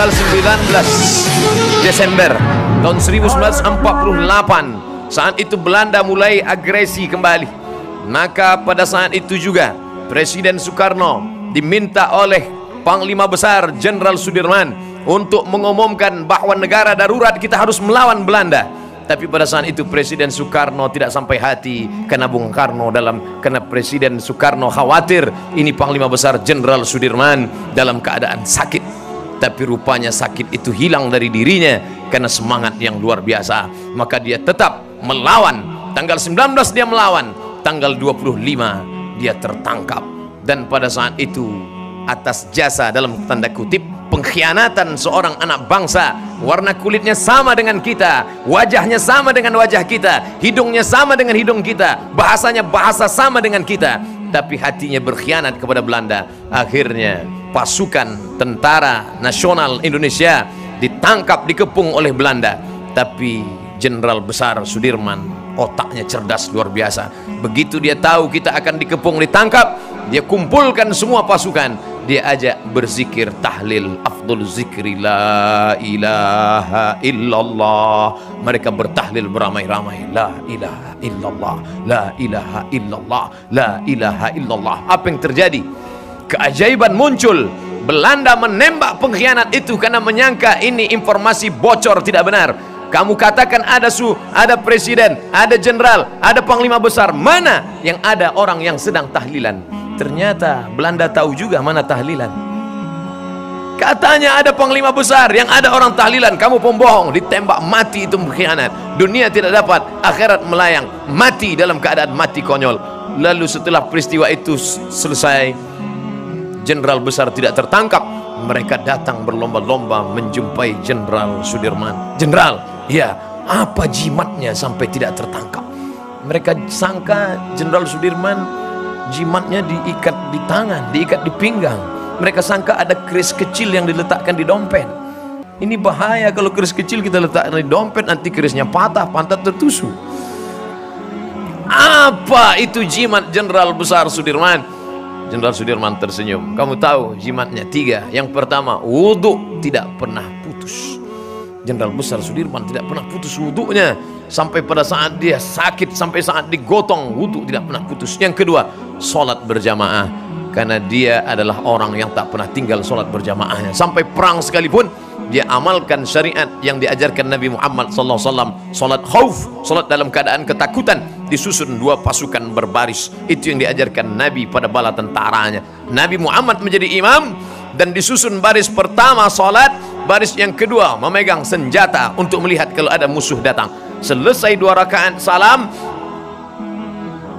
tanggal 19 Desember tahun 1948. Saat itu Belanda mulai agresi kembali. Maka pada saat itu juga Presiden Soekarno diminta oleh Panglima Besar Jenderal Sudirman untuk mengumumkan bahwa negara darurat, kita harus melawan Belanda. Tapi pada saat itu Presiden Soekarno tidak sampai hati karena Presiden Soekarno khawatir ini Panglima Besar Jenderal Sudirman dalam keadaan sakit. Tapi rupanya sakit itu hilang dari dirinya karena semangat yang luar biasa. Maka dia tetap melawan. Tanggal 19 dia melawan, tanggal 25 dia tertangkap. Dan pada saat itu atas jasa dalam tanda kutip pengkhianatan seorang anak bangsa, warna kulitnya sama dengan kita, wajahnya sama dengan wajah kita, hidungnya sama dengan hidung kita, bahasanya bahasa sama dengan kita, tapi hatinya berkhianat kepada Belanda. Akhirnya pasukan Tentara Nasional Indonesia ditangkap, dikepung oleh Belanda. Tapi Jenderal Besar Sudirman otaknya cerdas luar biasa. Begitu dia tahu kita akan dikepung, ditangkap, dia kumpulkan semua pasukan, dia ajak berzikir tahlil, afdhul zikri la ilaha illallah. Mereka bertahlil beramai-ramai, la ilaha illallah, la ilaha illallah, la ilaha illallah. Apa yang terjadi? Keajaiban muncul. Belanda menembak pengkhianat itu karena menyangka ini informasi bocor, tidak benar. Kamu katakan ada presiden, ada jenderal, ada panglima besar, mana yang ada orang yang sedang tahlilan? Ternyata Belanda tahu juga mana tahlilan. Katanya ada panglima besar, yang ada orang tahlilan. Kamu pembohong, ditembak mati itu pengkhianat. Dunia tidak dapat, akhirat melayang, mati dalam keadaan mati konyol. Lalu setelah peristiwa itu selesai, Jenderal Besar tidak tertangkap. Mereka datang berlomba-lomba menjumpai Jenderal Sudirman. Jenderal, ya, apa jimatnya sampai tidak tertangkap? Mereka sangka Jenderal Sudirman jimatnya diikat di tangan, diikat di pinggang. Mereka sangka ada keris kecil yang diletakkan di dompet. Ini bahaya kalau keris kecil kita letakkan di dompet, nanti kerisnya patah, pantat tertusuk. Apa itu jimat Jenderal Besar Sudirman? Jenderal Sudirman tersenyum. Kamu tahu jimatnya 3. Yang pertama, wudhu tidak pernah putus. Jenderal Besar Sudirman tidak pernah putus wudhunya. Sampai pada saat dia sakit, sampai saat digotong, wudhu tidak pernah putus. Yang kedua, sholat berjamaah. Karena dia adalah orang yang tak pernah tinggal sholat berjamaahnya. Sampai perang sekalipun, dia amalkan syariat yang diajarkan Nabi Muhammad SAW. Sholat khauf, sholat dalam keadaan ketakutan, disusun 2 pasukan berbaris. Itu yang diajarkan Nabi pada bala tentaranya. Nabi Muhammad menjadi imam dan disusun baris pertama sholat, baris yang kedua memegang senjata untuk melihat kalau ada musuh datang. Selesai 2 rakaat salam,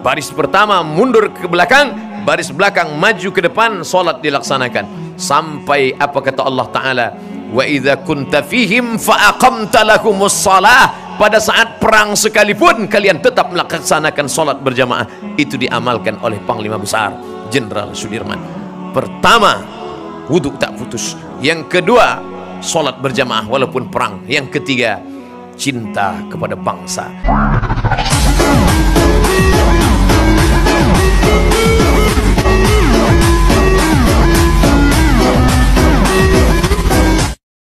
baris pertama mundur ke belakang, baris belakang maju ke depan, sholat dilaksanakan. Sampai apa kata Allah Ta'ala, wa idza kunta fihim fa aqamta lahumus shalah. Pada saat perang sekalipun kalian tetap melaksanakan sholat berjamaah. Itu diamalkan oleh Panglima Besar Jenderal Sudirman. Pertama, wudhu tak putus. Yang kedua, sholat berjamaah walaupun perang. Yang ketiga, cinta kepada bangsa.